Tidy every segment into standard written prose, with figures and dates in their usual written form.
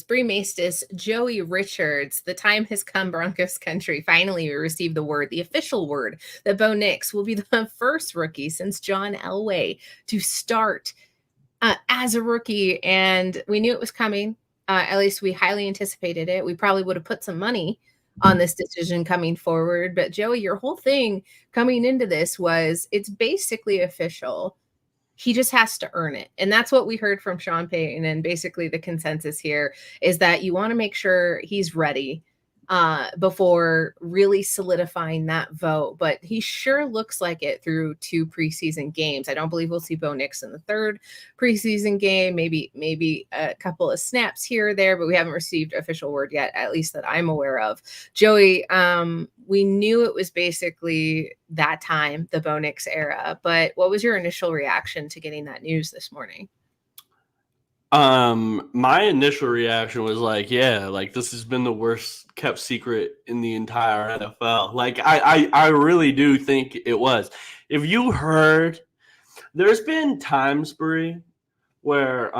Bree Maestas, Joey Richards. The time has come, Broncos country. Finally, we received the word, the official word, that Bo Nix will be the first rookie since John Elway to start as a rookie. And we knew it was coming. At least we highly anticipated it. We probably would have put some money on this decision coming forward. But Joey, your whole thing coming into this was it's basically official. He just has to earn it. And that's what we heard from Sean Payton. And basically the consensus here is that you want to make sure he's ready before really solidifying that vote. But he sure looks like it through 2 preseason games. I don't believe we'll see Bo Nix in the 3rd preseason game, maybe a couple of snaps here or there, but we haven't received official word yet, at least that I'm aware of. Joey, we knew it was basically that time, the Bo Nix era, but what was your initial reaction to getting that news this morning? My initial reaction was like, yeah, like this has been the worst kept secret in the entire NFL. Like I really do think it was. If you heard, there's been times, Bree, where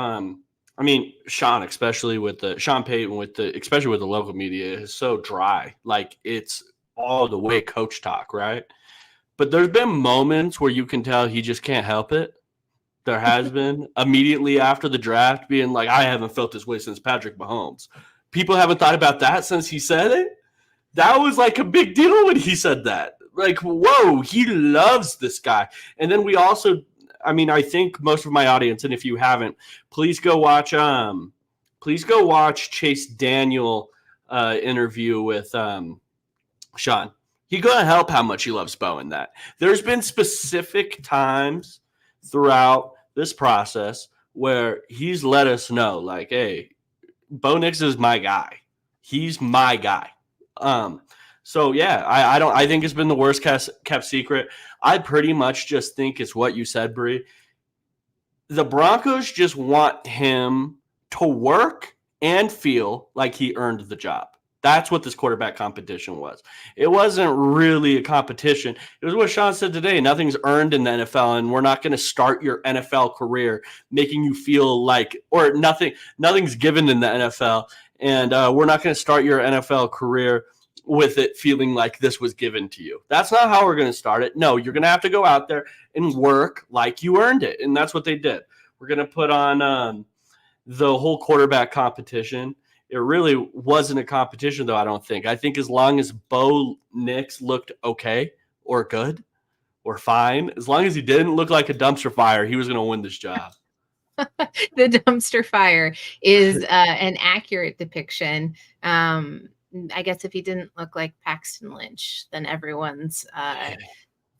Sean, especially with the Sean Payton especially with the local media is so dry. Like it's all the way coach talk, right? But there's been moments where you can tell he just can't help it. There has been immediately after the draft being like, I haven't felt this way since Patrick Mahomes. People haven't thought about that since he said it. That was like a big deal when he said that. Like, whoa, he loves this guy. And then we also, I think most of my audience, and if you haven't, please go watch Chase Daniel interview with Sean. He gonna help how much he loves Bo in that. There's been specific times throughout this process where he's let us know, like, hey, Bo Nix is my guy. He's my guy. So yeah, I think it's been the worst kept secret. I pretty much just think it's what you said, Bree. The Broncos just want him to work and feel like he earned the job. That's what this quarterback competition was. It wasn't really a competition. It was what Sean said today. Nothing's earned in the NFL, and we're not going to start your NFL career making you feel like, or nothing's given in the NFL, and we're not going to start your NFL career with it feeling like this was given to you. That's not how we're going to start it. No, you're going to have to go out there and work like you earned it, and that's what they did. We're going to put on the whole quarterback competition. It really wasn't a competition, though, I don't think. I think as long as Bo Nix looked okay or good or fine, as long as he didn't look like a dumpster fire, he was going to win this job. The dumpster fire is an accurate depiction. I guess if he didn't look like Paxton Lynch, then everyone's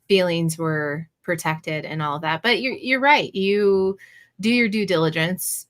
feelings were protected and all that. But you're right. You do your due diligence.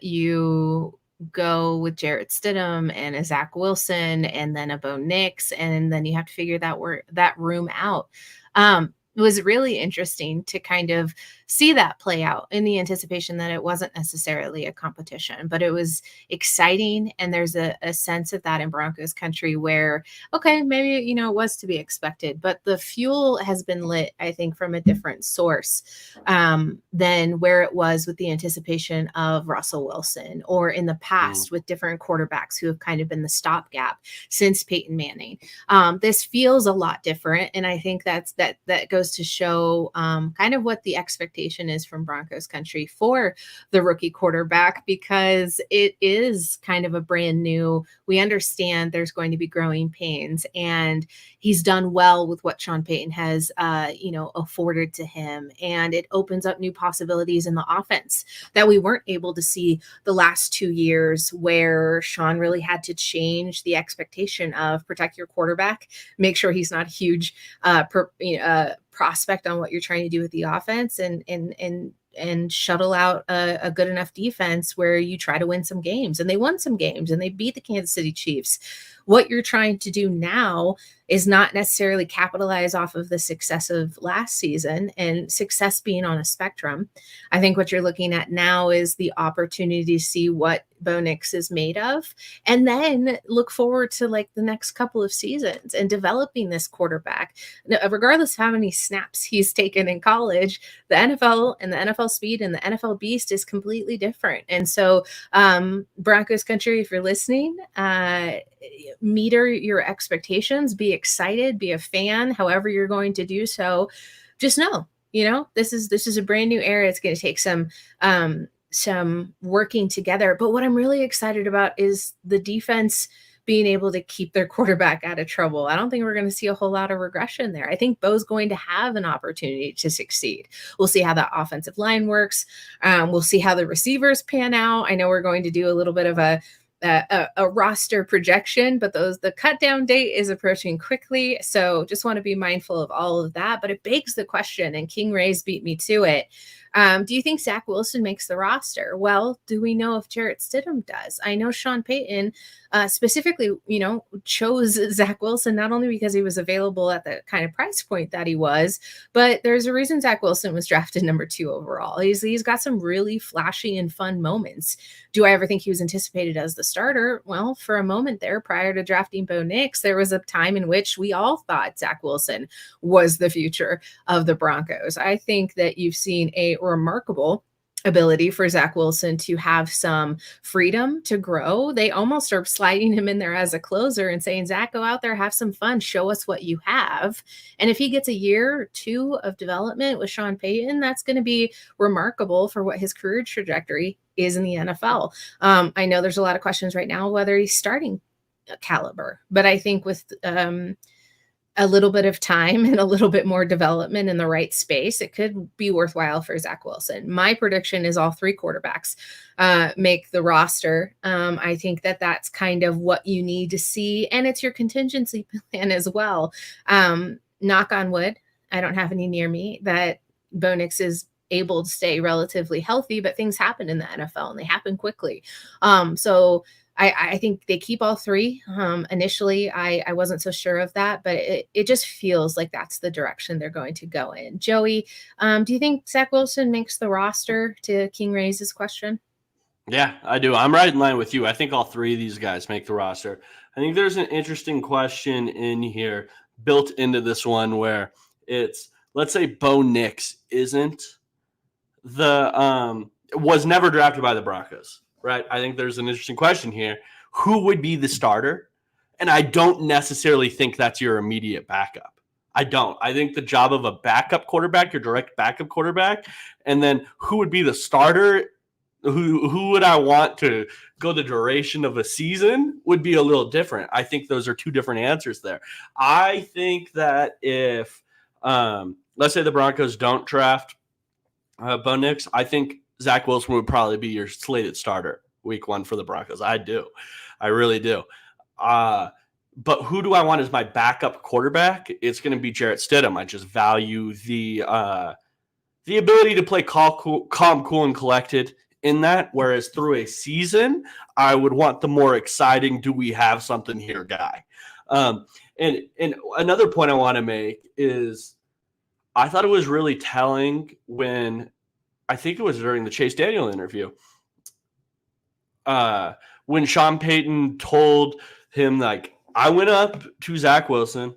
You go with Jarrett Stidham and a Zach Wilson and then a Bo Nix, and then you have to figure that room out. It was really interesting to kind of see that play out in the anticipation that it wasn't necessarily a competition, but it was exciting. And there's a sense of that in Broncos country where, okay, maybe, it was to be expected, but the fuel has been lit, I think, from a different source than where it was with the anticipation of Russell Wilson or in the past with different quarterbacks who have kind of been the stopgap since Peyton Manning. This feels a lot different. And I think that goes to show kind of what the expectation is from Broncos country for the rookie quarterback, because it is kind of a brand new, we understand there's going to be growing pains, and he's done well with what Sean Payton has, afforded to him. And it opens up new possibilities in the offense that we weren't able to see the last 2 years, where Sean really had to change the expectation of protect your quarterback, make sure he's not a huge prospect on what you're trying to do with the offense, and shuttle out a good enough defense where you try to win some games. And they won some games and they beat the Kansas City Chiefs. What you're trying to do now is not necessarily capitalize off of the success of last season, and success being on a spectrum. I think what you're looking at now is the opportunity to see what Bo Nix is made of, and then look forward to like the next couple of seasons and developing this quarterback. Regardless of how many snaps he's taken in college, the NFL and the NFL speed and the NFL beast is completely different. And so, Broncos country, if you're listening, meter your expectations, be excited, be a fan, however you're going to do so. Just know, this is a brand new era. It's going to take some working together. But what I'm really excited about is the defense being able to keep their quarterback out of trouble. I don't think we're going to see a whole lot of regression there. I think Bo's going to have an opportunity to succeed. We'll see how that offensive line works. We'll see how the receivers pan out. I know we're going to do a little bit of a roster projection, but the cut down date is approaching quickly. So just want to be mindful of all of that. But it begs the question, and King Ray's beat me to it. Do you think Zach Wilson makes the roster? Well, do we know if Jarrett Stidham does? I know Sean Payton specifically, chose Zach Wilson, not only because he was available at the kind of price point that he was, but there's a reason Zach Wilson was drafted number 2 overall. He's got some really flashy and fun moments. Do I ever think he was anticipated as the starter? Well, for a moment there, prior to drafting Bo Nix, there was a time in which we all thought Zach Wilson was the future of the Broncos. I think that you've seen a remarkable ability for Zach Wilson to have some freedom to grow. They almost are sliding him in there as a closer and saying, Zach, go out there, have some fun, show us what you have. And if he gets a year or 2 of development with Sean Payton, that's going to be remarkable for what his career trajectory is in the NFL. I know there's a lot of questions right now whether he's starting caliber, but I think with a little bit of time and a little bit more development in the right space, it could be worthwhile for Zach Wilson. My prediction is all 3 quarterbacks make the roster. I think that that's kind of what you need to see, and it's your contingency plan as well. Knock on wood, I don't have any near me that Bo Nix is able to stay relatively healthy, but things happen in the NFL and they happen quickly. So I think they keep all 3. Initially, I wasn't so sure of that, but it just feels like that's the direction they're going to go in. Joey, do you think Zach Wilson makes the roster, to King Ray's question? Yeah, I do. I'm right in line with you. I think all 3 of these guys make the roster. I think there's an interesting question in here built into this one where it's, let's say Bo Nix was never drafted by the Broncos. Right. I think there's an interesting question here. Who would be the starter? And I don't necessarily think that's your immediate backup. I don't. I think the job of a backup quarterback, your direct backup quarterback, and then who would be the starter, who would I want to go the duration of a season would be a little different. I think those are 2 different answers there. I think that if, let's say the Broncos don't draft Bo Nix, I think Zach Wilson would probably be your slated starter week 1 for the Broncos. I do. I really do. But who do I want as my backup quarterback? It's going to be Jarrett Stidham. I just value the ability to play calm, cool, and collected in that, whereas through a season, I would want the more exciting, do we have something here guy. And another point I want to make is I thought it was really telling when – I think it was during the Chase Daniel interview, when Sean Payton told him, like, I went up to Zach Wilson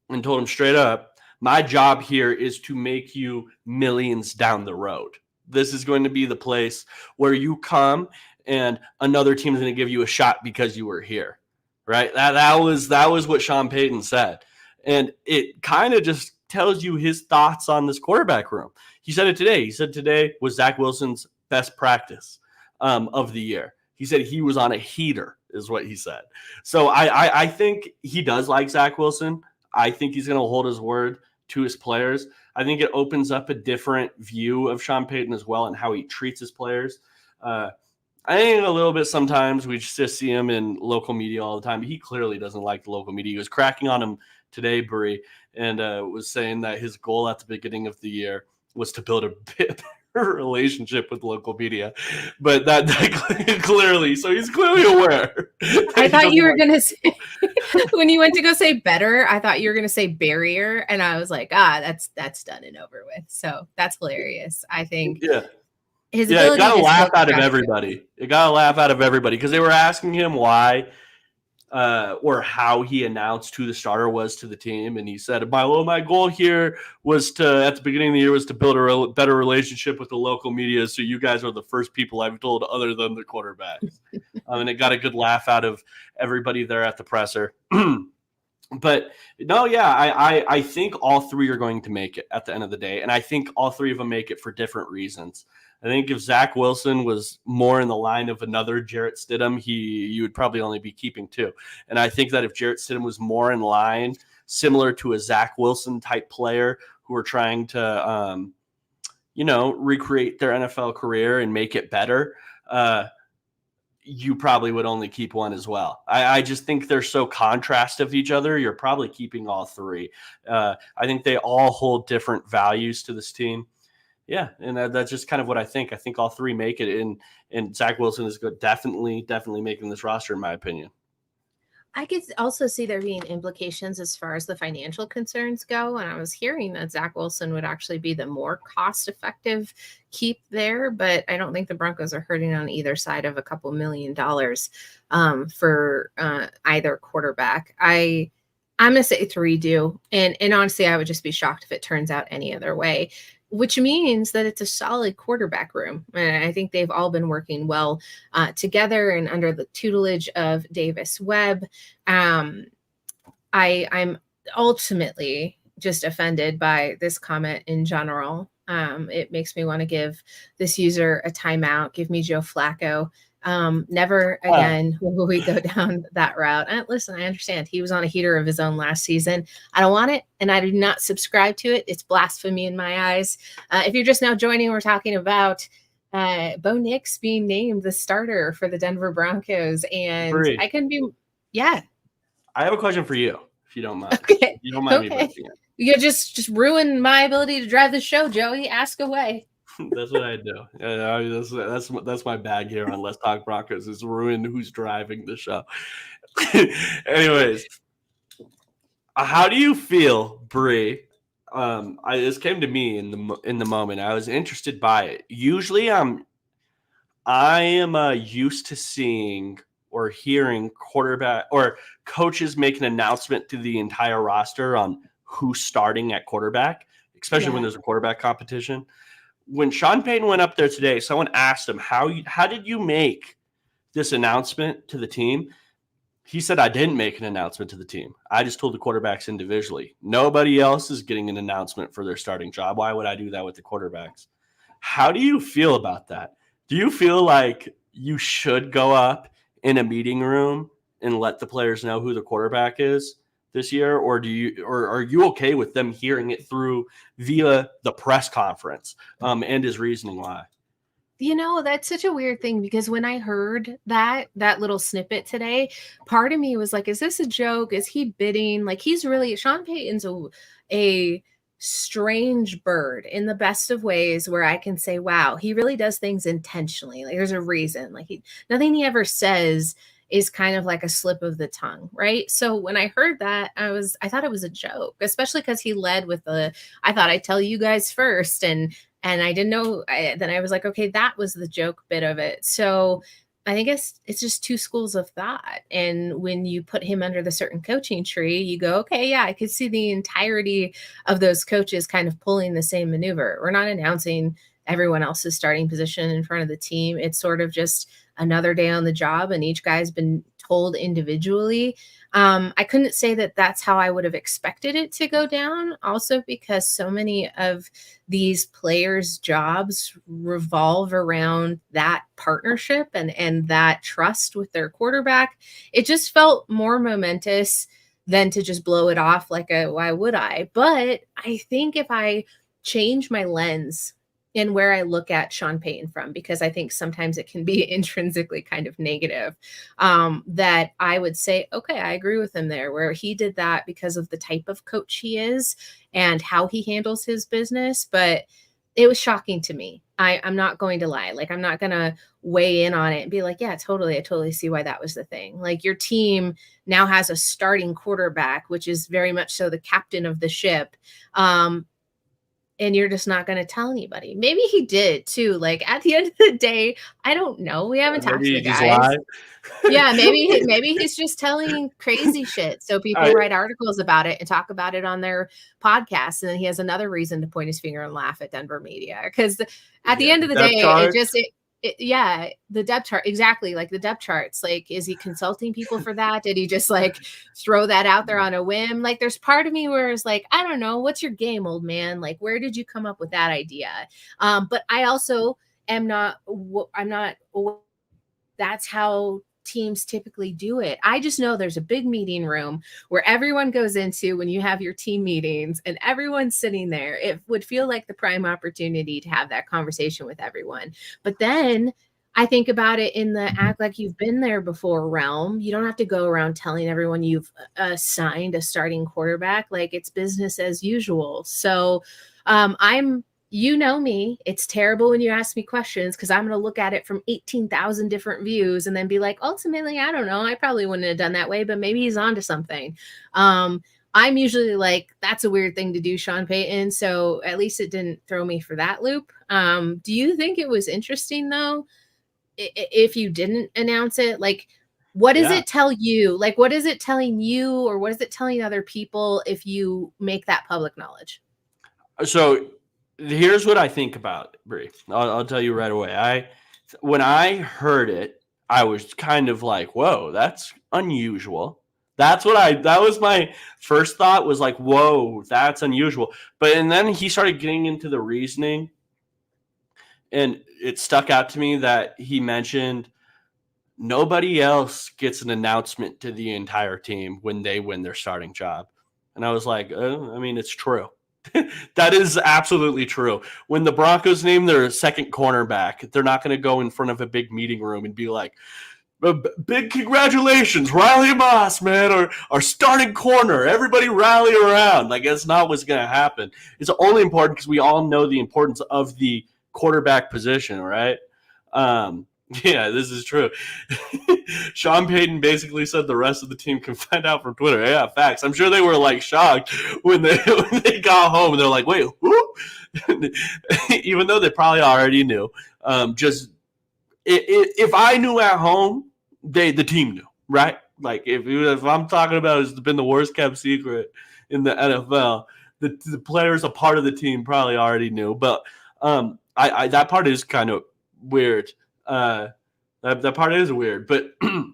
and told him straight up, my job here is to make you millions down the road. This is going to be the place where you come and another team is going to give you a shot because you were here, right? That was what Sean Payton said. And it kind of just tells you his thoughts on this quarterback room. He said it today. He said today was Zach Wilson's best practice of the year. He said he was on a heater, is what he said. So I think he does like Zach Wilson. I think he's going to hold his word to his players. I think it opens up a different view of Sean Payton as well and how he treats his players. I think a little bit sometimes we just see him in local media all the time. He clearly doesn't like the local media. He was cracking on him today, Bree, and was saying that his goal at the beginning of the year was to build a relationship with local media, but that clearly, so he's clearly aware. I thought you were going to say, when you went to go say better, I thought you were going to say barrier. And I was like, that's done and over with. So that's hilarious. I think his ability it got a to laugh out of everybody. It got a laugh out of everybody because they were asking him why or how he announced who the starter was to the team. And he said, my goal here was at the beginning of the year, was to build a better relationship with the local media. So you guys are the first people I've told other than the quarterbacks. And it got a good laugh out of everybody there at the presser. But no, I think all three are going to make it at the end of the day. And I think all three of them make it for different reasons. I think if Zach Wilson was more in the line of another Jarrett Stidham, you would probably only be keeping two. And I think that if Jarrett Stidham was more in line, similar to a Zach Wilson type player who are trying to, recreate their NFL career and make it better, you probably would only keep one as well. I just think they're so contrast of each other. You're probably keeping all three. I think they all hold different values to this team. Yeah, and that's just kind of what I think. I think all three make it, and Zach Wilson is good, definitely making this roster, in my opinion. I could also see there being implications as far as the financial concerns go. And I was hearing that Zach Wilson would actually be the more cost-effective keep there, but I don't think the Broncos are hurting on either side of a couple $1 million for either quarterback. I'm going to say three do. And honestly, I would just be shocked if it turns out any other way, which means that it's a solid quarterback room. And I think they've all been working well together and under the tutelage of Davis Webb. I'm ultimately just offended by this comment in general. It makes me want to give this user a timeout, give me Joe Flacco. Never again will we go down that route. And listen, I understand he was on a heater of his own last season. I don't want it, and I do not subscribe to it. It's blasphemy in my eyes. If you're just now joining, we're talking about Bo Nix being named the starter for the Denver Broncos, and I couldn't be. Yeah, I have a question for you, if you don't mind. Okay, you don't mind me mentioning it. You just ruin my ability to drive the show, Joey. Ask away. That's what I do. That's my bag here on Let's Talk Broncos, is ruin who's driving the show. Anyways, how do you feel, Bree? This came to me in the moment. I was interested by it. Usually, I am used to seeing or hearing quarterback or coaches make an announcement to the entire roster on who's starting at quarterback, especially when there's a quarterback competition. When Sean Payton went up there today, someone asked him, how did you make this announcement to the team? He said, I didn't make an announcement to the team. I just told the quarterbacks individually. Nobody else is getting an announcement for their starting job. Why would I do that with the quarterbacks? How do you feel about that? Do you feel like you should go up in a meeting room and let the players know who the quarterback is this year, or are you okay with them hearing it through via the press conference and his reasoning why? That's such a weird thing, because when I heard that little snippet today, part of me was like, is this a joke? Is he bidding? Like, Sean Payton's a strange bird in the best of ways, where I can say, wow, he really does things intentionally. Like, there's a reason. Like, nothing he ever says is kind of like a slip of the tongue, right? So when I heard that, I thought it was a joke, especially because he led with I thought I'd tell you guys first, and I didn't know. Then I was like, okay, that was the joke bit of it. So I think it's just two schools of thought. And when you put him under the certain coaching tree, you go, okay, yeah, I could see the entirety of those coaches kind of pulling the same maneuver. We're not announcing everyone else's starting position in front of the team. It's sort of just another day on the job, and each guy's been told individually. I couldn't say that that's how I would have expected it to go down, also because so many of these players' jobs revolve around that partnership and that trust with their quarterback. It just felt more momentous than to just blow it off like why would I? But I think if I change my lens in where I look at Sean Payton from, because I think sometimes it can be intrinsically kind of negative, that I would say, okay, I agree with him there, where he did that because of the type of coach he is and how he handles his business. But it was shocking to me. I'm not going to lie. Like, I'm not going to weigh in on it and be like, yeah, totally. I totally see why that was the thing. Like, your team now has a starting quarterback, which is very much so the captain of the ship. And you're just not going to tell anybody. Maybe he did too. Like, at the end of the day, I don't know. We haven't talked to the guys. Yeah, maybe he's just telling crazy shit so people write articles about it and talk about it on their podcasts, and then he has another reason to point his finger and laugh at Denver media. Because at the end of the day, the depth chart, exactly, like the depth charts. Like, is he consulting people for that? Did he just like throw that out there on a whim? Like, there's part of me where it's like, I don't know, what's your game, old man? Like, where did you come up with that idea? But I also I'm not, that's how teams typically do it. I just know there's a big meeting room where everyone goes into when you have your team meetings and everyone's sitting there. It would feel like the prime opportunity to have that conversation with everyone. But then I think about it in the act like you've been there before realm. You don't have to go around telling everyone you've assigned a starting quarterback. Like, it's business as usual. So you know me, it's terrible when you ask me questions because I'm going to look at it from 18,000 different views and then be like, ultimately, I don't know. I probably wouldn't have done that way, but maybe he's onto something. I'm usually like, that's a weird thing to do, Sean Payton. So at least it didn't throw me for that loop. Do you think it was interesting, though, if you didn't announce it? Like, what does it tell you? Like, what is it telling you, or what is it telling other people if you make that public knowledge? So here's what I think about it, Brie. I'll tell you right away. When I heard it, I was kind of like, whoa, that's unusual. That was my first thought, was like, whoa, that's unusual. And then he started getting into the reasoning, and it stuck out to me that he mentioned nobody else gets an announcement to the entire team when they win their starting job. And I was like, I mean, it's true. That is absolutely true. When the Broncos name their second cornerback, they're not going to go in front of a big meeting room and be like, big congratulations, Riley Moss, man, our starting corner. Everybody rally around. Like, that's not what's going to happen. It's only important because we all know the importance of the quarterback position, right? Yeah, this is true. Sean Payton basically said the rest of the team can find out from Twitter. Yeah, facts. I'm sure they were like shocked when they got home and they're like, wait, who? Even though they probably already knew. If I knew at home, the team knew, right? Like, if I'm talking about it's been the worst kept secret in the NFL, the players, a part of the team, probably already knew. But I that part is kind of weird. That part is weird, but I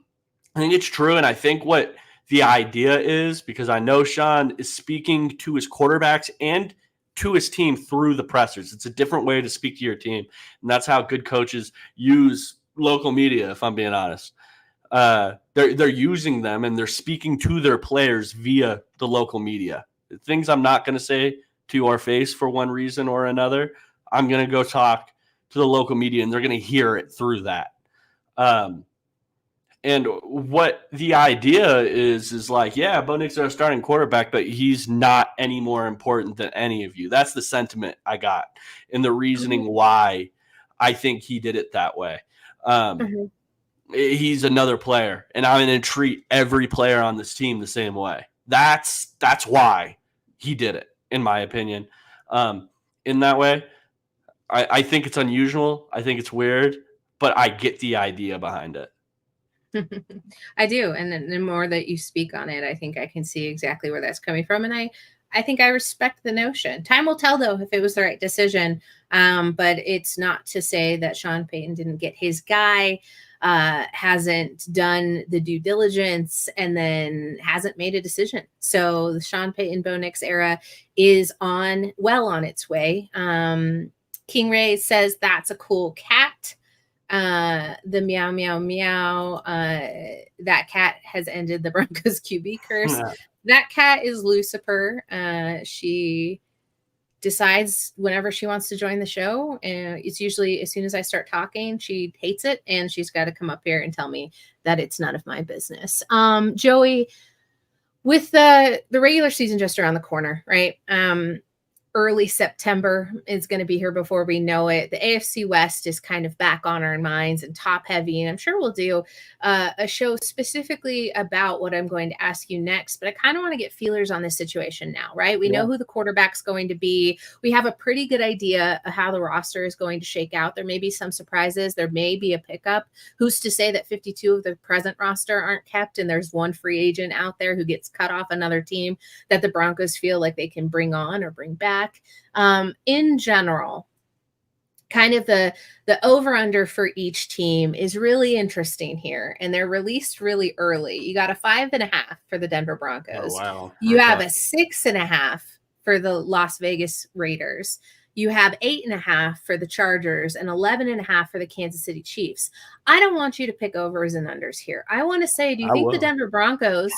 think it's true. And I think what the idea is, because I know Sean is speaking to his quarterbacks and to his team through the pressers. It's a different way to speak to your team. And that's how good coaches use local media, if I'm being honest. They're using them and they're speaking to their players via the local media. Things I'm not going to say to your face for one reason or another, I'm going to go talk to the local media and they're going to hear it through that. And what the idea is like, yeah, Bo Nix is our starting quarterback, but he's not any more important than any of you. That's the sentiment I got and the reasoning why I think he did it that way. He's another player, and I'm going to treat every player on this team the same way. That's why he did it, in my opinion. In that way, I think it's unusual. I think it's weird, but I get the idea behind it. I do. And the more that you speak on it, I think I can see exactly where that's coming from. And I think I respect the notion. Time will tell, though, if it was the right decision. But it's not to say that Sean Payton didn't get his guy, hasn't done the due diligence, and then hasn't made a decision. So the Sean Payton Bo Nix era is on its way. King Ray says that's a cool cat. The meow, meow, meow. That cat has ended the Broncos QB curse. Yeah. That cat is Lucifer. She decides whenever she wants to join the show. And it's usually as soon as I start talking, she hates it. And she's got to come up here and tell me that it's none of my business. Joey, with the regular season just around the corner, right? early September is going to be here before we know it. The AFC West is kind of back on our minds and top heavy. And I'm sure we'll do a show specifically about what I'm going to ask you next. But I kind of want to get feelers on this situation now, right? We know who the quarterback's going to be. We have a pretty good idea of how the roster is going to shake out. There may be some surprises. There may be a pickup. Who's to say that 52 of the present roster aren't kept and there's one free agent out there who gets cut off another team that the Broncos feel like they can bring on or bring back? In general, kind of the over-under for each team is really interesting here, and they're released really early. You got a 5.5 for the Denver Broncos. Oh, wow. You have a 6.5 for the Las Vegas Raiders. You have 8.5 for the Chargers and 11.5 for the Kansas City Chiefs. I don't want you to pick overs and unders here. I want to say, do you think the Denver Broncos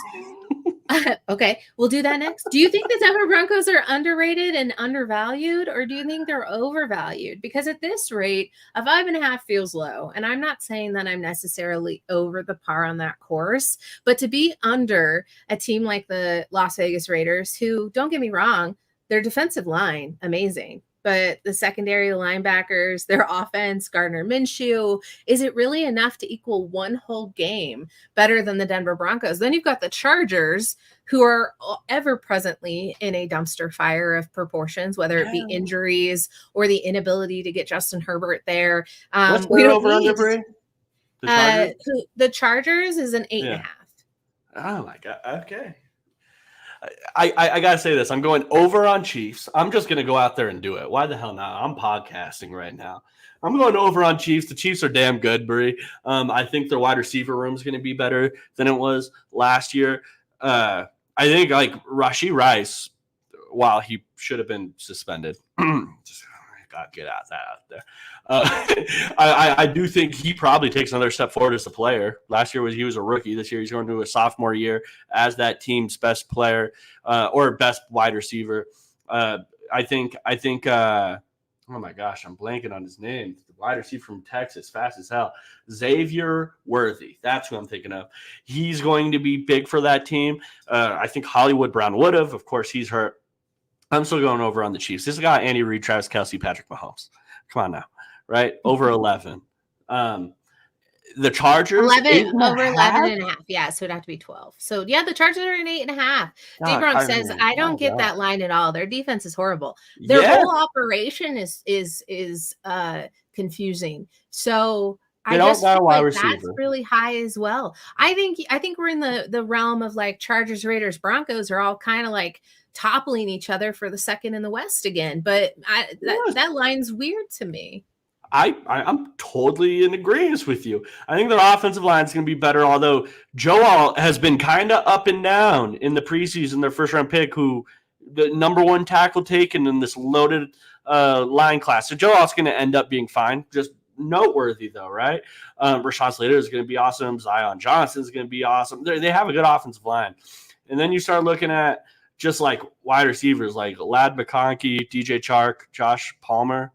okay, we'll do that next. Do you think the Denver Broncos are underrated and undervalued, or do you think they're overvalued? Because at this rate, a 5.5 feels low. And I'm not saying that I'm necessarily over the par on that course, but to be under a team like the Las Vegas Raiders, who, don't get me wrong, their defensive line, amazing. But the secondary linebackers, their offense, Gardner Minshew, is it really enough to equal one whole game better than the Denver Broncos? Then you've got the Chargers, who are ever presently in a dumpster fire of proportions, whether it be injuries or the inability to get Justin Herbert there. What's the over-under, Brie? The Chargers is an 8.5. Oh, my God. Okay. I gotta say this. I'm going over on Chiefs. I'm just gonna go out there and do it. Why the hell not? I'm podcasting right now. I'm going over on Chiefs. The Chiefs are damn good, Brie. I think their wide receiver room is gonna be better than it was last year. I think like Rashee Rice, while he should have been suspended, just gotta get that out there. I do think he probably takes another step forward as a player. Last year he was a rookie. This year he's going to a sophomore year as that team's best player or best wide receiver. I think. Oh my gosh, I'm blanking on his name. The wide receiver from Texas, fast as hell. Xavier Worthy. That's who I'm thinking of. He's going to be big for that team. I think Hollywood Brown would have. Of course, he's hurt. I'm still going over on the Chiefs. This got Andy Reid, Travis Kelce, Patrick Mahomes. Come on now, right? Over 11. The Chargers 11 over 11.5. Yeah, so it'd have to be 12. So yeah, the Chargers are an 8.5. D-Bronx says, I don't get that line at all. Their defense is horrible. Their whole operation is confusing. So I just feel like that's really high as well. I think we're in the realm of like Chargers, Raiders, Broncos are all kind of like toppling each other for the second in the West again. But that line's weird to me. I'm totally in agreement with you. I think their offensive line is going to be better, although Joel has been kind of up and down in the preseason, their first-round pick, who the number one tackle taken in this loaded line class. So Joel's going to end up being fine, just noteworthy, though, right? Rashawn Slater is going to be awesome. Zion Johnson is going to be awesome. They have a good offensive line. And then you start looking at just like wide receivers like Ladd McConkey, DJ Chark, Josh Palmer.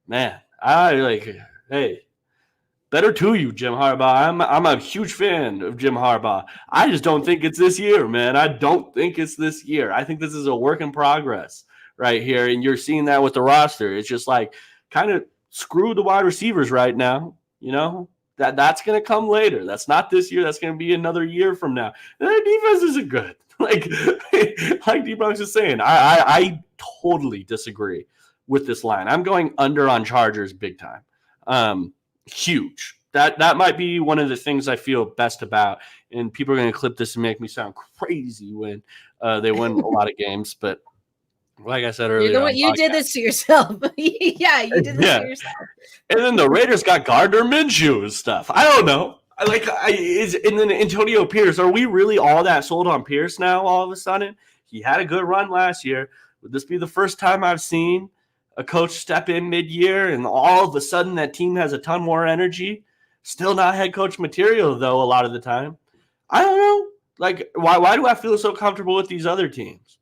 Man, hey, better to you, Jim Harbaugh. I'm a huge fan of Jim Harbaugh. I just don't think it's this year, man. I don't think it's this year. I think this is a work in progress right here, and you're seeing that with the roster. It's just like kind of screw the wide receivers right now, you know? That's going to come later. That's not this year. That's going to be another year from now. And their defense isn't good. Like D-Bronx is saying, I totally disagree with this line. I'm going under on Chargers big time. Huge. That might be one of the things I feel best about. And people are going to clip this and make me sound crazy when they win a lot of games. But like I said earlier, you did this to yourself. Yeah, you did this to yourself. And then the Raiders got Gardner Minshew and stuff. I don't know. And then Antonio Pierce. Are we really all that sold on Pierce now? All of a sudden, he had a good run last year. Would this be the first time I've seen a coach step in mid-year and all of a sudden that team has a ton more energy? Still not head coach material, though, a lot of the time. I don't know. Like, why do I feel so comfortable with these other teams?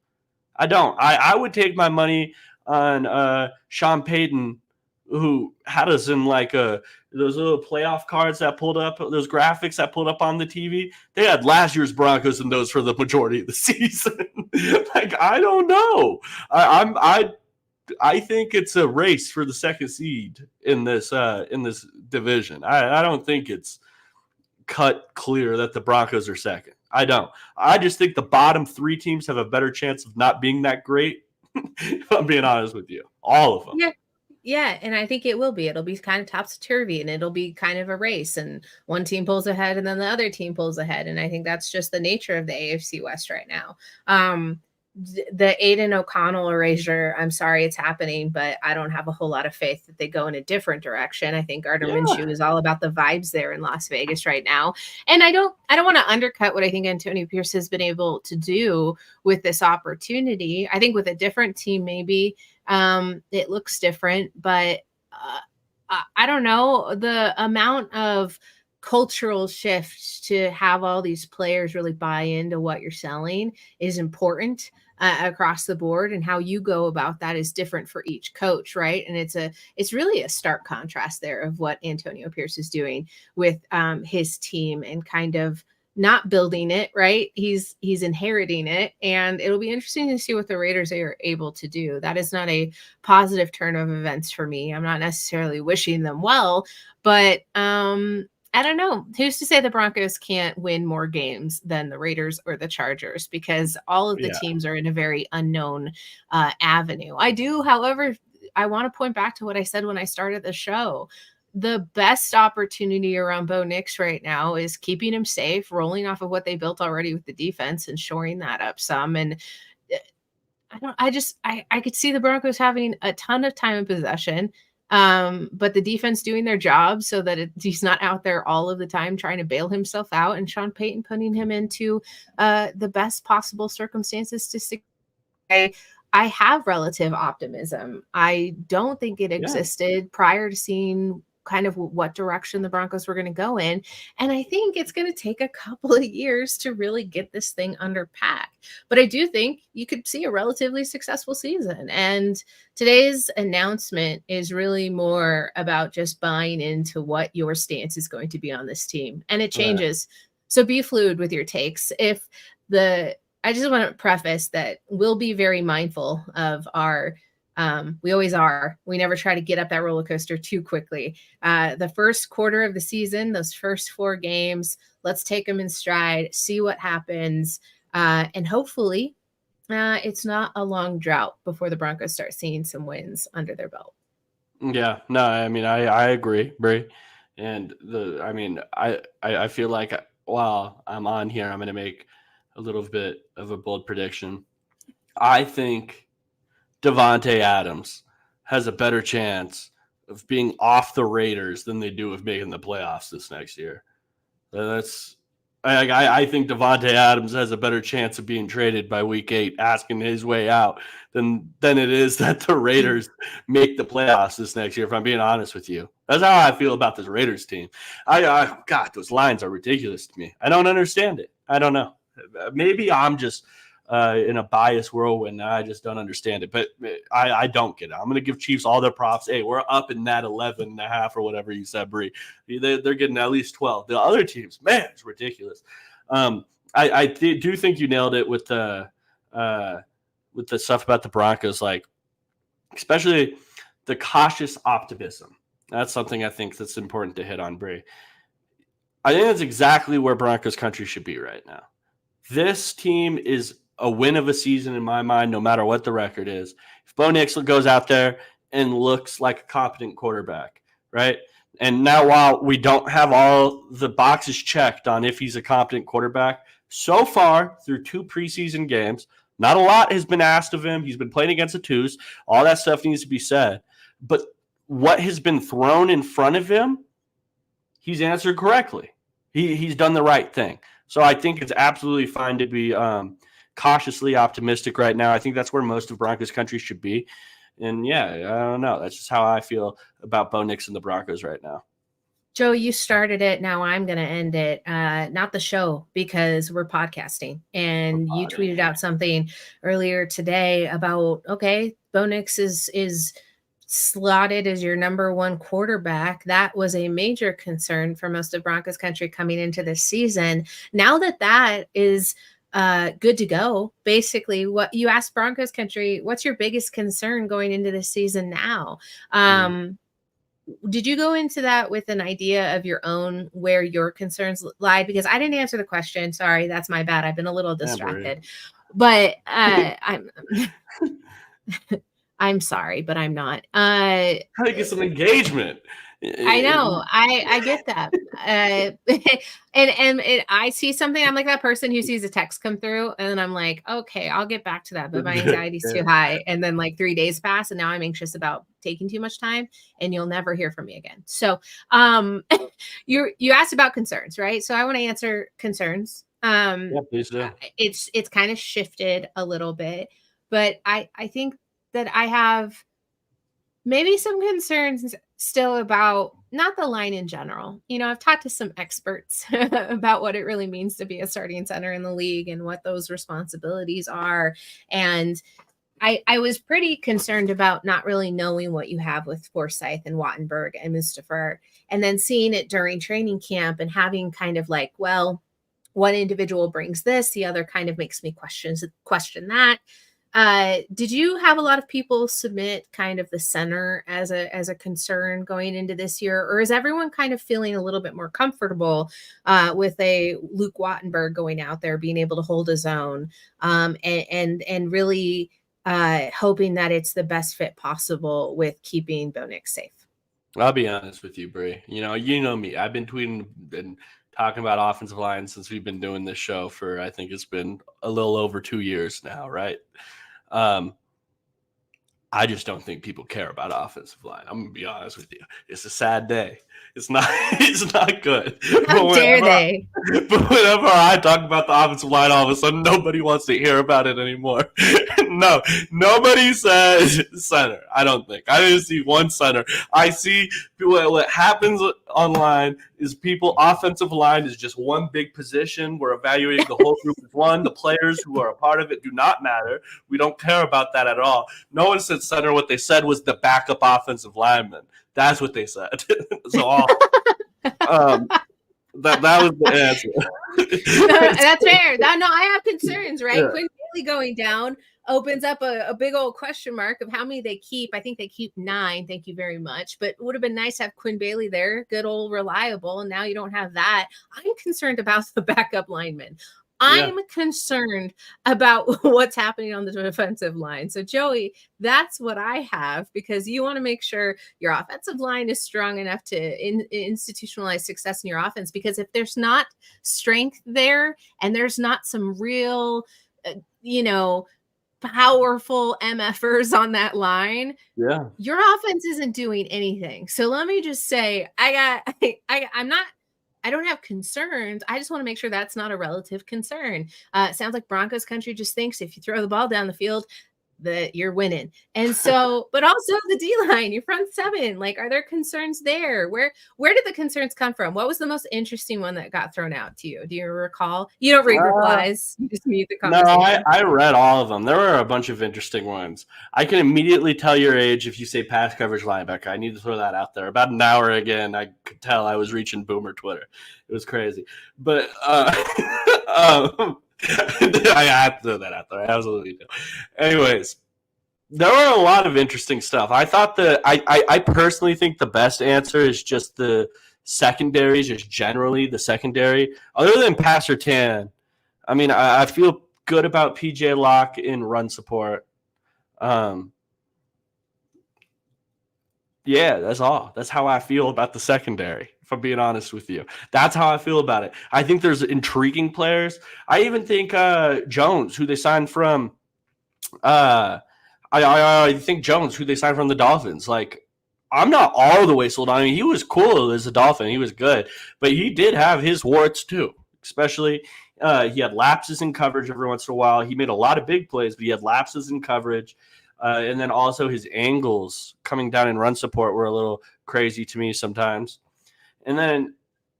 I don't. I would take my money on Sean Payton who had us in like those little playoff cards that pulled up, those graphics that pulled up on the TV. They had last year's Broncos in those for the majority of the season. Like, I don't know. I think it's a race for the second seed in this division. I don't think it's cut clear that the Broncos are second. I don't. I just think the bottom three teams have a better chance of not being that great. If I'm being honest with you, all of them. Yeah. Yeah, and I think it will be. It'll be kind of topsy-turvy, and it'll be kind of a race, and one team pulls ahead, and then the other team pulls ahead, and I think that's just the nature of the AFC West right now. The Aiden O'Connell erasure, I'm sorry it's happening, but I don't have a whole lot of faith that they go in a different direction. I think Gardner Minshew is all about the vibes there in Las Vegas right now. And I don't want to undercut what I think Antonio Pierce has been able to do with this opportunity. I think with a different team, maybe it looks different, but I don't know, the amount of cultural shift to have all these players really buy into what you're selling is important across the board, and how you go about that is different for each coach, right? And it's really a stark contrast there of what Antonio Pierce is doing with his team and kind of not building it, right? He's inheriting it, and it'll be interesting to see what the Raiders are able to do. That is not a positive turn of events for me. I'm not necessarily wishing them well, but I don't know. Who's to say the Broncos can't win more games than the Raiders or the Chargers, because all of the teams are in a very unknown avenue. I do, however, I want to point back to what I said when I started the show. The best opportunity around Bo Nix right now is keeping him safe, rolling off of what they built already with the defense and shoring that up some. And I could see the Broncos having a ton of time in possession, but the defense doing their job so that he's not out there all of the time trying to bail himself out, and Sean Payton putting him into the best possible circumstances to succeed. I have relative optimism. I don't think it existed prior to seeing kind of what direction the Broncos were going to go in. And I think it's going to take a couple of years to really get this thing under pack. But I do think you could see a relatively successful season. And today's announcement is really more about just buying into what your stance is going to be on this team. And it changes. So be fluid with your takes. I just want to preface that we'll be very mindful of our we always are. We never try to get up that roller coaster too quickly. The first quarter of the season, those first 4 games, let's take them in stride, see what happens. And hopefully it's not a long drought before the Broncos start seeing some wins under their belt. Yeah, no, I mean, I agree, Brie. And I feel like while I'm on here, I'm going to make a little bit of a bold prediction. I think Davante Adams has a better chance of being off the Raiders than they do of making the playoffs this next year. I think Davante Adams has a better chance of being traded by week 8, asking his way out, than it is that the Raiders make the playoffs this next year, if I'm being honest with you. That's how I feel about this Raiders team. God, those lines are ridiculous to me. I don't understand it. I don't know. Maybe I'm just in a biased whirlwind. I just don't understand it, but I don't get it. I'm going to give Chiefs all their props. Hey, we're up in that 11.5 or whatever you said, Bree. They're getting at least 12. The other teams, man, it's ridiculous. I do think you nailed it with the stuff about the Broncos, like especially the cautious optimism. That's something I think that's important to hit on, Bree. I think that's exactly where Broncos country should be right now. This team is a win of a season in my mind, no matter what the record is. If Bo Nix goes out there and looks like a competent quarterback, right? And now while we don't have all the boxes checked on if he's a competent quarterback, so far through 2 preseason games, not a lot has been asked of him. He's been playing against the twos. All that stuff needs to be said. But what has been thrown in front of him, he's answered correctly. He's done the right thing. So I think it's absolutely fine to be cautiously optimistic right now. I think that's where most of Broncos country should be. And yeah, I don't know. That's just how I feel about Bo Nix and the Broncos right now. Joe, you started it. Now I'm going to end it. Not the show, because we're podcasting. And you tweeted out something earlier today about, okay, Bo Nix is slotted as your number one quarterback. That was a major concern for most of Broncos country coming into this season. Now that is good to go, basically, what you asked Broncos country, what's your biggest concern going into this season now? Did you go into that with an idea of your own where your concerns lie? Because I didn't answer the question. Sorry, that's my bad. I've been a little distracted. But I'm sorry, but I'm not. How do you get some engagement? I know. I get that. And I see something. I'm like that person who sees a text come through, and then I'm like, okay, I'll get back to that. But my anxiety's too high. And then like 3 days pass, and now I'm anxious about taking too much time, and you'll never hear from me again. So you asked about concerns, right? So I want to answer concerns. Yeah, please do. It's kind of shifted a little bit, but I think that I have maybe some concerns still about not the line in general. I've talked to some experts about what it really means to be a starting center in the league and what those responsibilities are. And I was pretty concerned about not really knowing what you have with Forsyth and Wattenberg and Mustafa, and then seeing it during training camp and having kind of like, well, one individual brings this, the other kind of makes me question that. Did you have a lot of people submit kind of the center as a concern going into this year, or is everyone kind of feeling a little bit more comfortable with a Luke Wattenberg going out there, being able to hold his own, and really hoping that it's the best fit possible with keeping Bo Nix safe? I'll be honest with you, Bree. You know me. I've been tweeting and talking about offensive line since we've been doing this show for, I think it's been a little over 2 years now, right? I just don't think people care about offensive line. I'm gonna be honest with you. It's a sad day. It's not good. How dare they? But whenever I talk about the offensive line, all of a sudden nobody wants to hear about it anymore. No, nobody says center. I don't think. I didn't see one center. I see what happens online is offensive line is just one big position. We're evaluating the whole group as one. The players who are a part of it do not matter. We don't care about that at all. No one said center. What they said was the backup offensive lineman. That's what they said. So that was the answer. That's fair. No, I have concerns, right? Yeah. Quinn Bailey going down opens up a big old question mark of how many they keep. I think they keep 9. Thank you very much. But it would have been nice to have Quinn Bailey there, good old reliable. And now you don't have that. I'm concerned about the backup lineman. I'm concerned about what's happening on the defensive line. So, Joey, that's what I have, because you want to make sure your offensive line is strong enough to institutionalize success in your offense. Because if there's not strength there and there's not some real, powerful MFers on that line, your offense isn't doing anything. So let me just say, I don't have concerns. I just want to make sure that's not a relative concern. It sounds like Broncos country just thinks if you throw the ball down the field, that you're winning. And so, but also the D-line, your front seven, like, are there concerns there? Where did the concerns come from? What was the most interesting one that got thrown out to you? Do you recall? You don't read replies. You just mute the conversation. No, I read all of them. There were a bunch of interesting ones. I can immediately tell your age if you say pass coverage linebacker. I need to throw that out there. About an hour again, I could tell I was reaching boomer Twitter. It was crazy. But I have to throw that out there. I absolutely do. Anyways, there were a lot of interesting stuff. I thought I personally think the best answer is just the secondary, just generally the secondary. Other than Pat Surtain, I mean, I feel good about PJ Locke in run support. Yeah, that's all. That's how I feel about the secondary, if I'm being honest with you. That's how I feel about it. I think there's intriguing players. I even think Jones, who they signed from I think Jones, who they signed from the Dolphins, like, I'm not all the way sold on him. He was cool as a Dolphin. He was good. But he did have his warts too, especially he had lapses in coverage every once in a while. He made a lot of big plays, but he had lapses in coverage. And then also his angles coming down in run support were a little crazy to me sometimes. And then,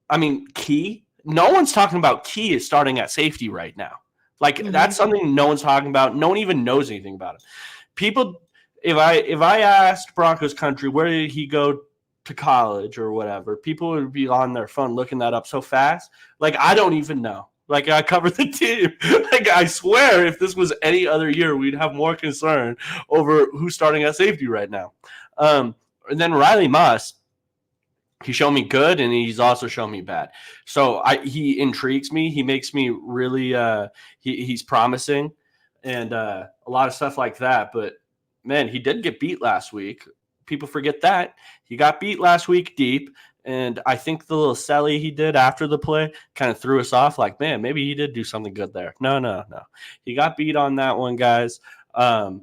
I mean, Key. No one's talking about Key is starting at safety right now. Like, that's something no one's talking about. No one even knows anything about it. People if I asked Broncos country where did he go to college or whatever, people would be on their phone looking that up so fast. Like, I don't even know. Like, I cover the team. Like, I swear, if this was any other year, we'd have more concern over who's starting at safety right now. And then Riley Moss, he showed me good, and he's also shown me bad. So he intrigues me. He makes me really he's promising, and a lot of stuff like that. But man, he did get beat last week. People forget that he got beat last week deep. And I think the little celly he did after the play kind of threw us off. Like, man, maybe he did do something good there. No. He got beat on that one, guys. And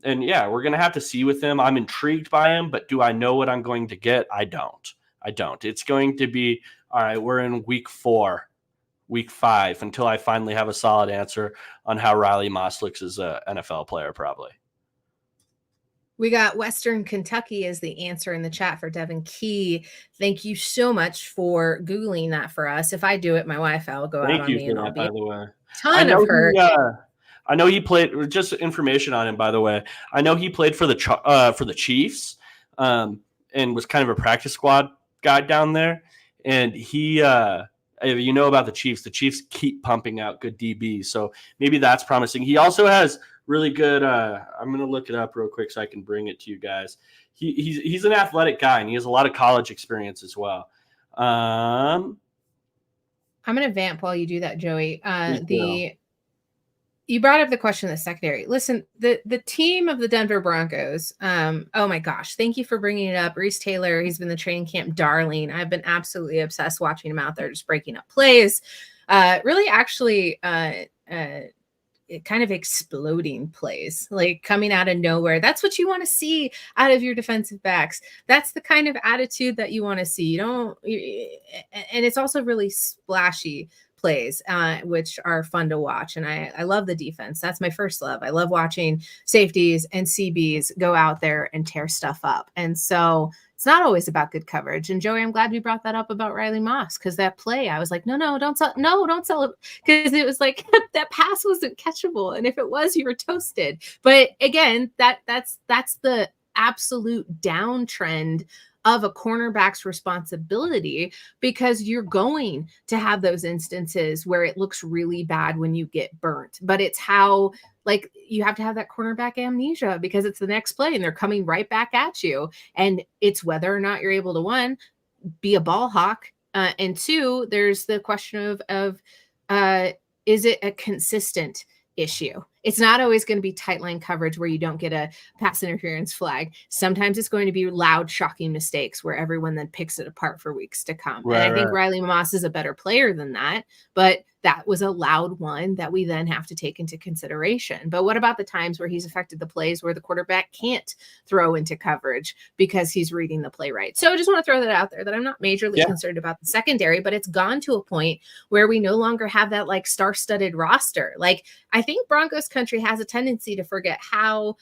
yeah, we're going to have to see with him. I'm intrigued by him, but do I know what I'm going to get? I don't. It's going to be, all right, we're in week 4, week 5, until I finally have a solid answer on how Riley Moss looks as an NFL player, probably. We got Western Kentucky as the answer in the chat for Devin Key. Thank you so much for Googling that for us. If I do it, my Wi-Fi will go out on me. Thank you for that, by the way. Ton of hurt. I know he played. Just information on him, by the way. I know he played for the Chiefs, and was kind of a practice squad guy down there. And he, if you know about the Chiefs keep pumping out good DBs, so maybe that's promising. He also has really good. I'm going to look it up real quick so I can bring it to you guys. He's an athletic guy, and he has a lot of college experience as well. I'm going to vamp while you do that, Joey. You brought up the question of the secondary. Listen, the team of the Denver Broncos. Oh my gosh, thank you for bringing it up. Reese Taylor, he's been the training camp darling. I've been absolutely obsessed watching him out there, just breaking up plays. Really, actually. Kind of exploding plays, like coming out of nowhere. That's what you want to see out of your defensive backs. That's the kind of attitude that you want to see. And it's also really splashy plays, which are fun to watch. And I love the defense. That's my first love. I love watching safeties and CBs go out there and tear stuff up. And so it's not always about good coverage. And Joey, I'm glad you brought that up about Riley Moss, because that play, I was like, no, don't sell it, because it was like that pass wasn't catchable, and if it was, you were toasted. But again, that's the absolute downtrend of a cornerback's responsibility, because you're going to have those instances where it looks really bad when you get burnt. But it's how, like, you have to have that cornerback amnesia, because it's the next play and they're coming right back at you. And it's whether or not you're able to, 1, be a ball hawk, and 2, there's the question of is it a consistent issue? It's not always going to be tight line coverage where you don't get a pass interference flag. Sometimes it's going to be loud, shocking mistakes where everyone then picks it apart for weeks to come. Right, and I think Riley Moss is a better player than that, but that was a loud one that we then have to take into consideration. But what about the times where he's affected the plays where the quarterback can't throw into coverage because he's reading the play right? So I just want to throw that out there, that I'm not majorly concerned about the secondary, but it's gone to a point where we no longer have that like star-studded roster. Like, I think Broncos country has a tendency to forget how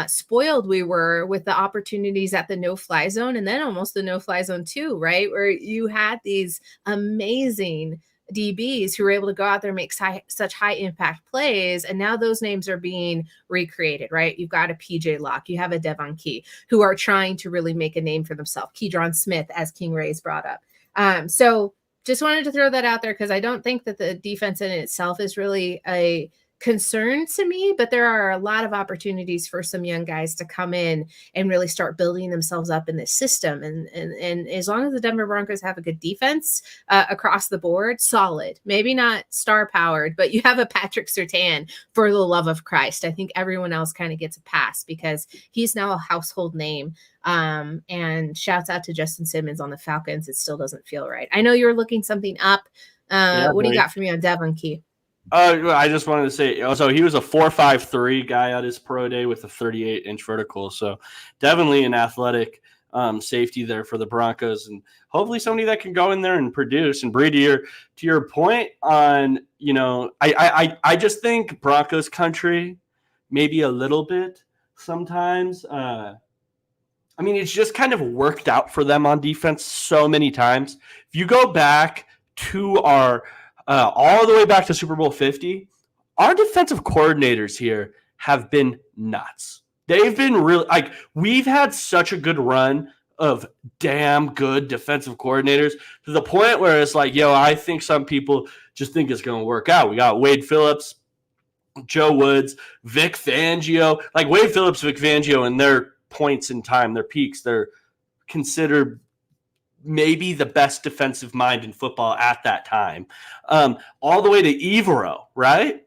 spoiled we were with the opportunities at the no-fly zone, and then almost the no-fly zone too, right? Where you had these amazing DBs who were able to go out there and make such high impact plays. And now those names are being recreated, right? You've got a PJ Locke, you have a Devon Key, who are trying to really make a name for themselves. Keydron Smith, as King Ray's brought up. So just wanted to throw that out there, because I don't think that the defense in itself is really a concern to me, but there are a lot of opportunities for some young guys to come in and really start building themselves up in this system. And as long as the Denver Broncos have a good defense across the board, solid, maybe not star powered, but you have a Patrick Surtain, for the love of Christ. I think everyone else kind of gets a pass because he's now a household name. And shouts out to Justin Simmons on the Falcons. It still doesn't feel right. I know you're looking something up. What do you got for me on Devon Key? I just wanted to say, so he was a 4.53 guy at his pro day with a 38-inch vertical. So definitely an athletic safety there for the Broncos, and hopefully somebody that can go in there and produce. And Bree, to your point on, I just think Broncos country maybe a little bit sometimes. I mean, it's just kind of worked out for them on defense so many times. If you go back to our all the way back to Super Bowl 50, our defensive coordinators here have been nuts. They've been really like we've had such a good run of damn good defensive coordinators to the point where it's like, yo, I think some people just think it's going to work out. We got Wade Phillips, Joe Woods, Vic Fangio. Like Wade Phillips, Vic Fangio, in their points in time, their peaks, they're considered maybe the best defensive mind in football at that time. All the way to Evero, right?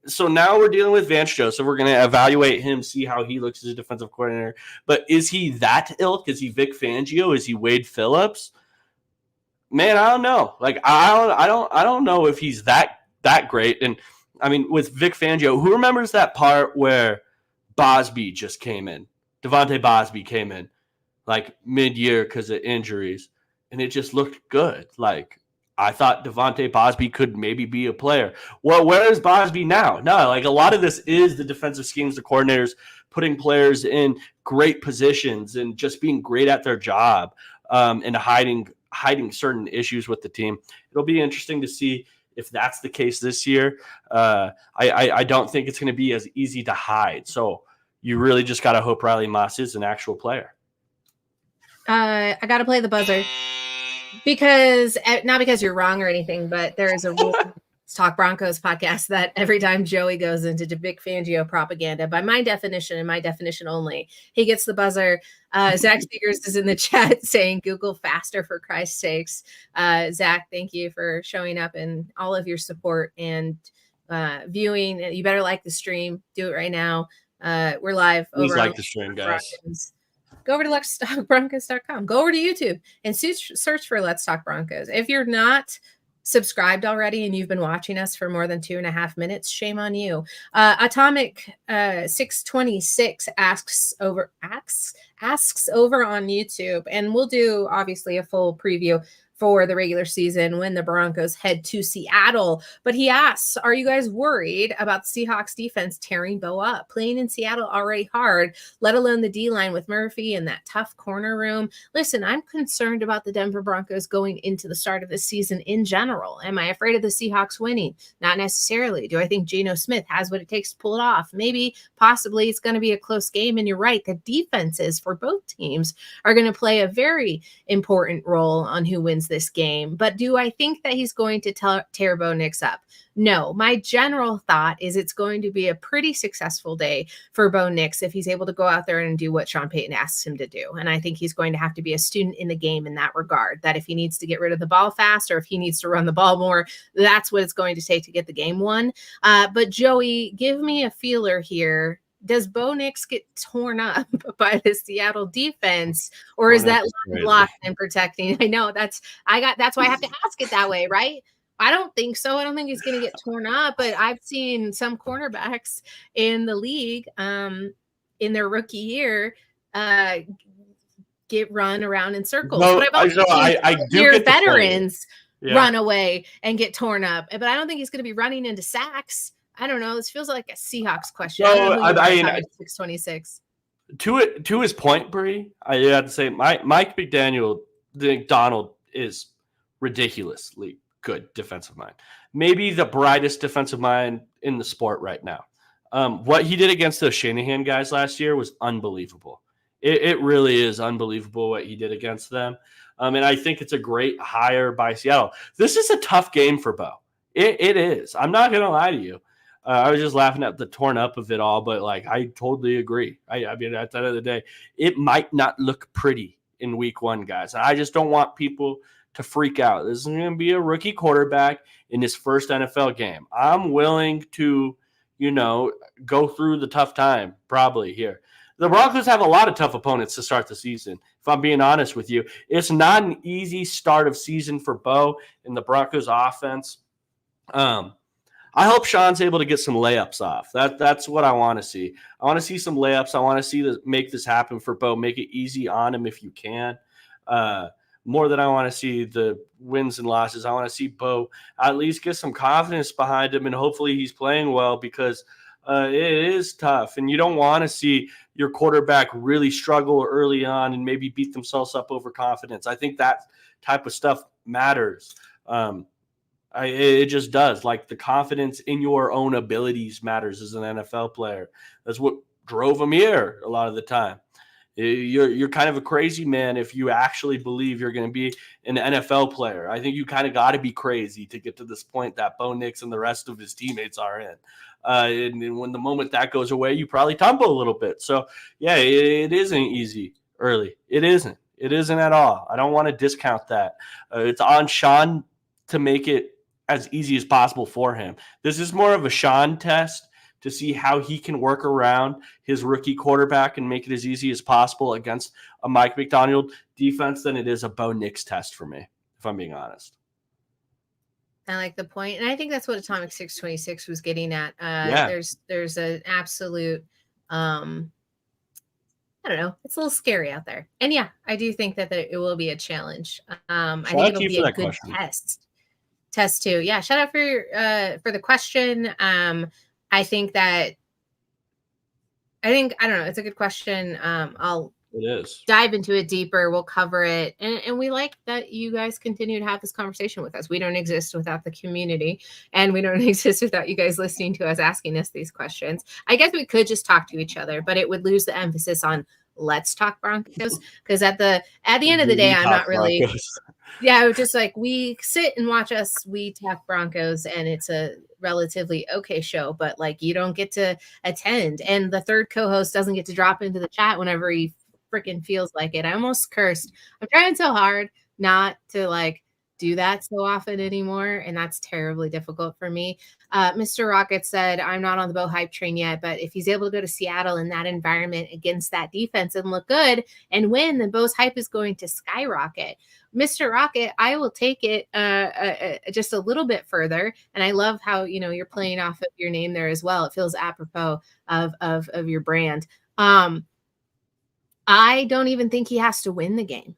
So now we're dealing with Vance Joseph. We're going to evaluate him, see how he looks as a defensive coordinator. But is he that ilk? Is he Vic Fangio? Is he Wade Phillips? Man, I don't know. Like I don't know if he's that great. And I mean, with Vic Fangio, who remembers that part where Bosby just came in? Devontae Bosby came in like mid-year because of injuries, and it just looked good. Like I thought Devontae Bosby could maybe be a player. Well, where is Bosby now? No, like a lot of this is the defensive schemes, the coordinators putting players in great positions and just being great at their job, and hiding certain issues with the team. It'll be interesting to see if that's the case this year. I don't think it's going to be as easy to hide. So you really just got to hope Riley Moss is an actual player. I got to play the buzzer because not because you're wrong or anything, but there is a rule in Let's Talk Broncos podcast that every time Joey goes into Vic Fangio propaganda, by my definition and my definition only, he gets the buzzer. Zach Seegers is in the chat saying Google faster for Christ's sakes. Zach, thank you for showing up and all of your support and viewing. You better like the stream. Do it right now. We're live. Please over like on the stream, guys. Broncos. Go over to letstalkbroncos.com. Go over to YouTube and search for Let's Talk Broncos. If you're not subscribed already and you've been watching us for more than 2.5 minutes, shame on you. Atomic 626 asks over on YouTube, and we'll do obviously a full preview for the regular season when the Broncos head to Seattle. But he asks, are you guys worried about the Seahawks defense tearing Bo up? Playing in Seattle already hard, let alone the D-line with Murphy and that tough corner room. Listen, I'm concerned about the Denver Broncos going into the start of the season in general. Am I afraid of the Seahawks winning? Not necessarily. Do I think Geno Smith has what it takes to pull it off? Maybe, possibly, it's going to be a close game. And you're right, the defenses for both teams are going to play a very important role on who wins this game. But do I think that he's going to tear Bo Nix up? No. My general thought is it's going to be a pretty successful day for Bo Nix if he's able to go out there and do what Sean Payton asks him to do. And I think he's going to have to be a student in the game in that regard, that if he needs to get rid of the ball fast or if he needs to run the ball more, that's what it's going to take to get the game won. But Joey, give me a feeler here. Does Bo Nix get torn up by the Seattle defense, or is that blocked and protecting? I know that's why I have to ask it that way, right? I don't think so. I don't think he's going to get torn up, but I've seen some cornerbacks in the league in their rookie year get run around in circles. No, but I've also I do your get the veterans Yeah. run away and get torn up, but I don't think he's going to be running into sacks. I don't know. This feels like a Seahawks question. No, I mean, 626. To his point, Bree, I have to say Mike McDonald is ridiculously good defensive mind. Maybe the brightest defensive mind in the sport right now. What he did against those Shanahan guys last year was unbelievable. It really is unbelievable what he did against them. And I think it's a great hire by Seattle. This is a tough game for Bo. It is. I'm not going to lie to you. I was just laughing at the torn up of it all, but like I totally agree. I mean, at the end of the day, it might not look pretty in week one, guys. And I just don't want people to freak out. This is going to be a rookie quarterback in his first NFL game. I'm willing to, go through the tough time probably here. The Broncos have a lot of tough opponents to start the season. If I'm being honest with you, it's not an easy start of season for Bo and the Broncos offense. I hope Sean's able to get some layups off. That's what I want to see. I want to see some layups. I want to see make this happen for Bo. Make it easy on him if you can. More than I want to see the wins and losses. I want to see Bo at least get some confidence behind him, and hopefully he's playing well because it is tough. And you don't want to see your quarterback really struggle early on and maybe beat themselves up over confidence. I think that type of stuff matters. It just does. Like the confidence in your own abilities matters as an NFL player. That's what drove him here a lot of the time. You're kind of a crazy man if you actually believe you're going to be an NFL player. I think you kind of got to be crazy to get to this point that Bo Nix and the rest of his teammates are in. And when the moment that goes away, you probably tumble a little bit. So, yeah, it isn't easy early. It isn't. It isn't at all. I don't want to discount that. It's on Sean to make it as easy as possible for him. This is more of a Sean test to see how he can work around his rookie quarterback and make it as easy as possible against a Mike McDaniel defense than it is a Bo Nix test for me, if I'm being honest. I like the point. And I think that's what Atomic 626 was getting at. There's an absolute, I don't know, it's a little scary out there. And yeah, I do think that it will be a challenge. I think it'll be a good test too. Yeah. Shout out for the question. I don't know. It's a good question. It is. Dive into it deeper. We'll cover it. And we like that you guys continue to have this conversation with us. We don't exist without the community, and we don't exist without you guys listening to us, asking us these questions. I guess we could just talk to each other, but it would lose the emphasis on let's talk Broncos. Because at the end of the day, I'm not really Broncos. Yeah, just like we sit and watch us, we talk Broncos, and it's a relatively okay show, but like you don't get to attend, and the third co-host doesn't get to drop into the chat whenever he freaking feels like it. I almost cursed. I'm trying so hard not to like do that so often anymore, and that's terribly difficult for me. Mr. Rocket said, I'm not on the Bo hype train yet, but if he's able to go to Seattle in that environment against that defense and look good and win, then Bo's hype is going to skyrocket. Mr. Rocket, I will take it just a little bit further, and I love how you're playing off of your name there as well. It feels apropos of your brand. I don't even think he has to win the game.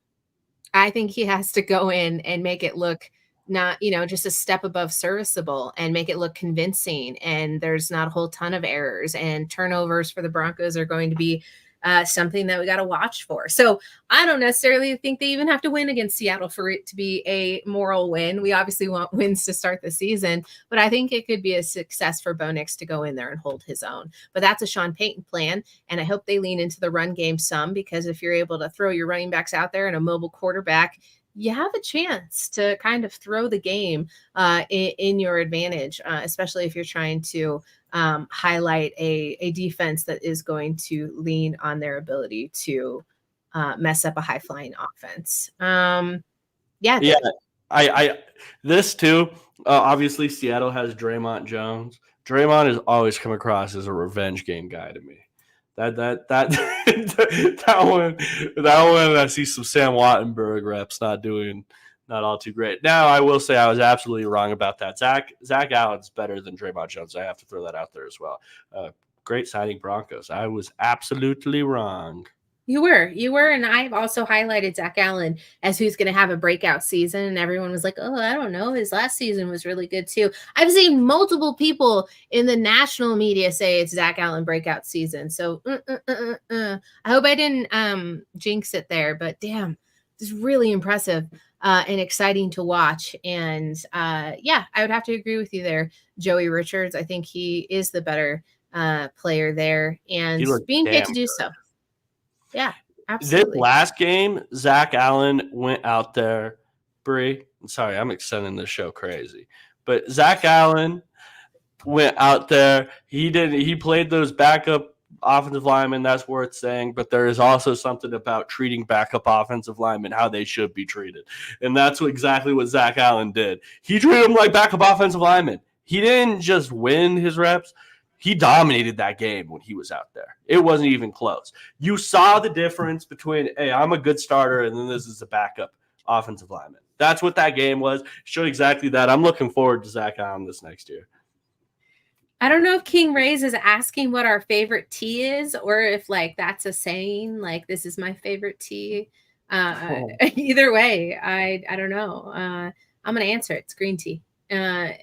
I think he has to go in and make it look not, just a step above serviceable and make it look convincing. And there's not a whole ton of errors, and turnovers for the Broncos are going to be something that we got to watch for. So I don't necessarily think they even have to win against Seattle for it to be a moral win. We obviously want wins to start the season, but I think it could be a success for Bo Nix to go in there and hold his own. But that's a Sean Payton plan, and I hope they lean into the run game some, because if you're able to throw your running backs out there and a mobile quarterback, you have a chance to kind of throw the game in your advantage, especially if you're trying to highlight a defense that is going to lean on their ability to mess up a high flying offense. I this too. Obviously, Seattle has Draymond Jones. Draymond has always come across as a revenge game guy to me. That one I see some Sam Wattenberg reps not all too great. Now I will say I was absolutely wrong about that. Zach Allen's better than Draymond Jones. I have to throw that out there as well. Great signing, Broncos. I was absolutely wrong. You were, and I've also highlighted Zach Allen as who's going to have a breakout season, and everyone was like, oh, I don't know, his last season was really good too. I've seen multiple people in the national media say it's Zach Allen breakout season, so I hope I didn't jinx it there, but damn, it's really impressive and exciting to watch. And I would have to agree with you there, Joey Richards. I think he is the better player there, and being paid to do so. Yeah, absolutely. This last game, Zach Allen went out there. Bree, sorry, I'm extending this show crazy. But Zach Allen went out there. He played those backup offensive linemen. That's worth saying. But there is also something about treating backup offensive linemen how they should be treated. And that's exactly what Zach Allen did. He treated them like backup offensive linemen. He didn't just win his reps. He dominated that game when he was out there. It wasn't even close. You saw the difference between, hey, I'm a good starter, and then this is a backup offensive lineman. That's what that game was. Showed exactly that. I'm looking forward to Zach Allen this next year. I don't know if King Ray's is asking what our favorite tea is, or if like that's a saying, like this is my favorite tea. Either way, I don't know. I'm gonna answer it. It's green tea. I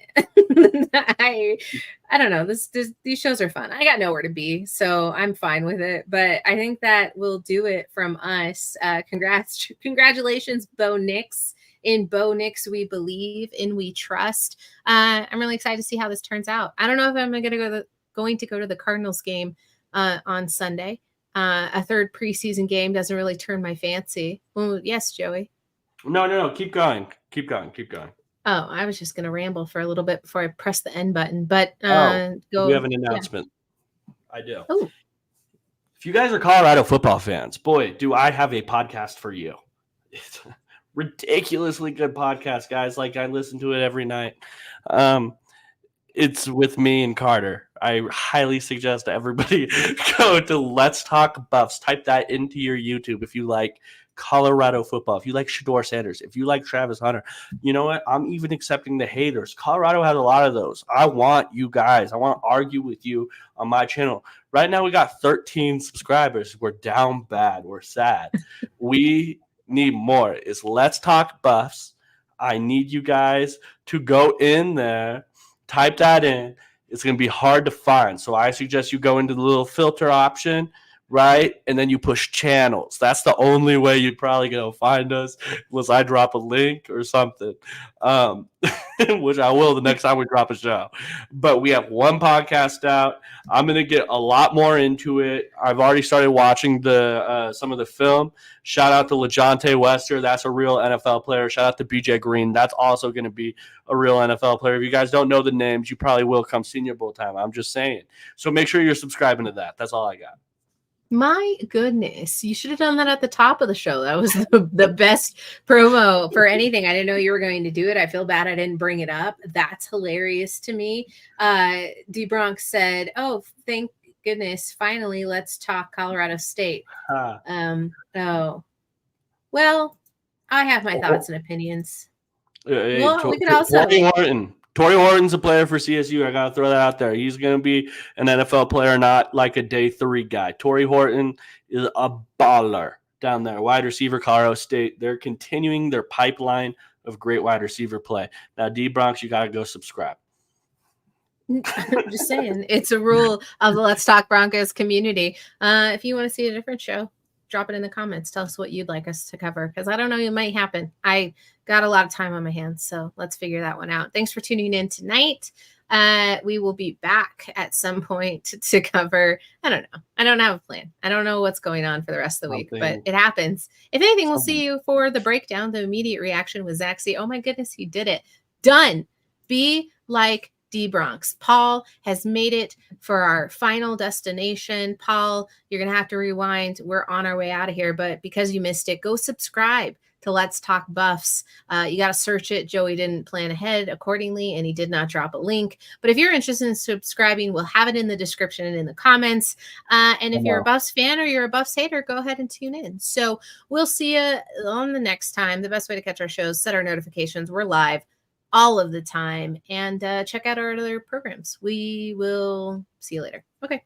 don't know. These shows are fun. I got nowhere to be, so I'm fine with it. But I think that will do it from us. Congratulations, Bo Nix. In Bo Nix, we believe, in we trust. I'm really excited to see how this turns out. I don't know if I'm going to go to the Cardinals game on Sunday. A third preseason game doesn't really turn my fancy. Well, yes, Joey. No. Keep going. Oh, I was just going to ramble for a little bit before I press the end button, but We go. have an announcement. Yeah. I do. Oh, If you guys are Colorado football fans, boy, do I have a podcast for you. It's a ridiculously good podcast, guys. Like, I listen to it every night. It's with me and Carter. I highly suggest everybody go to Let's Talk Buffs. Type that into your YouTube if you like Colorado football, if you like Shedeur Sanders, if you like Travis Hunter. You know what? I'm even accepting the haters. Colorado has a lot of those. I want you guys. I want to argue with you on my channel. Right now we got 13 subscribers. We're down bad. We're sad. We need more. It's Let's Talk Buffs. I need you guys to go in there. Type that in. It's going to be hard to find. So I suggest you go into the little filter option, right? And then you push channels. That's the only way you're probably going to find us, unless I drop a link or something, which I will the next time we drop a show. But we have one podcast out. I'm going to get a lot more into it. I've already started watching some of the film. Shout out to LeJohntay Wester. That's a real NFL player. Shout out to BJ Green. That's also going to be a real NFL player. If you guys don't know the names, you probably will come Senior Bowl time. I'm just saying. So make sure you're subscribing to that. That's all I got. My goodness. You should have done that at the top of the show. That was the best promo for anything. I didn't know you were going to do it. I feel bad I didn't bring it up. That's hilarious to me. D Bronx said, oh, thank goodness. Finally, let's talk Colorado State. Oh, well, I have my thoughts and opinions. Well, we could also Torrey Horton's a player for CSU. I got to throw that out there. He's going to be an NFL player, not like a day 3 guy. Torrey Horton is a baller down there. Wide receiver, Colorado State. They're continuing their pipeline of great wide receiver play. Now, D Bronx, you got to go subscribe. I'm just saying, it's a rule of the Let's Talk Broncos community. If you want to see a different show, drop it in the comments. Tell us what you'd like us to cover, because I don't know, it might happen. I got a lot of time on my hands, so let's figure that one out. Thanks for tuning in tonight. We will be back at some point to cover. I don't know. I don't have a plan. I don't know what's going on for the rest of the week, but it happens. If anything, we'll see you for the breakdown, the immediate reaction with Zach C. Oh my goodness, he did it. Done. Be like D Bronx. Paul has made it for our final destination. Paul, you're going to have to rewind. We're on our way out of here, but because you missed it, go subscribe to Let's Talk Buffs. You got to search it. Joey didn't plan ahead accordingly, and he did not drop a link. But if you're interested in subscribing, we'll have it in the description and in the comments. And if you're a Buffs fan or you're a Buffs hater, go ahead and tune in. So we'll see you on the next time. The best way to catch our shows, set our notifications. We're live all of the time, and check out our other programs. We will see you later. Okay.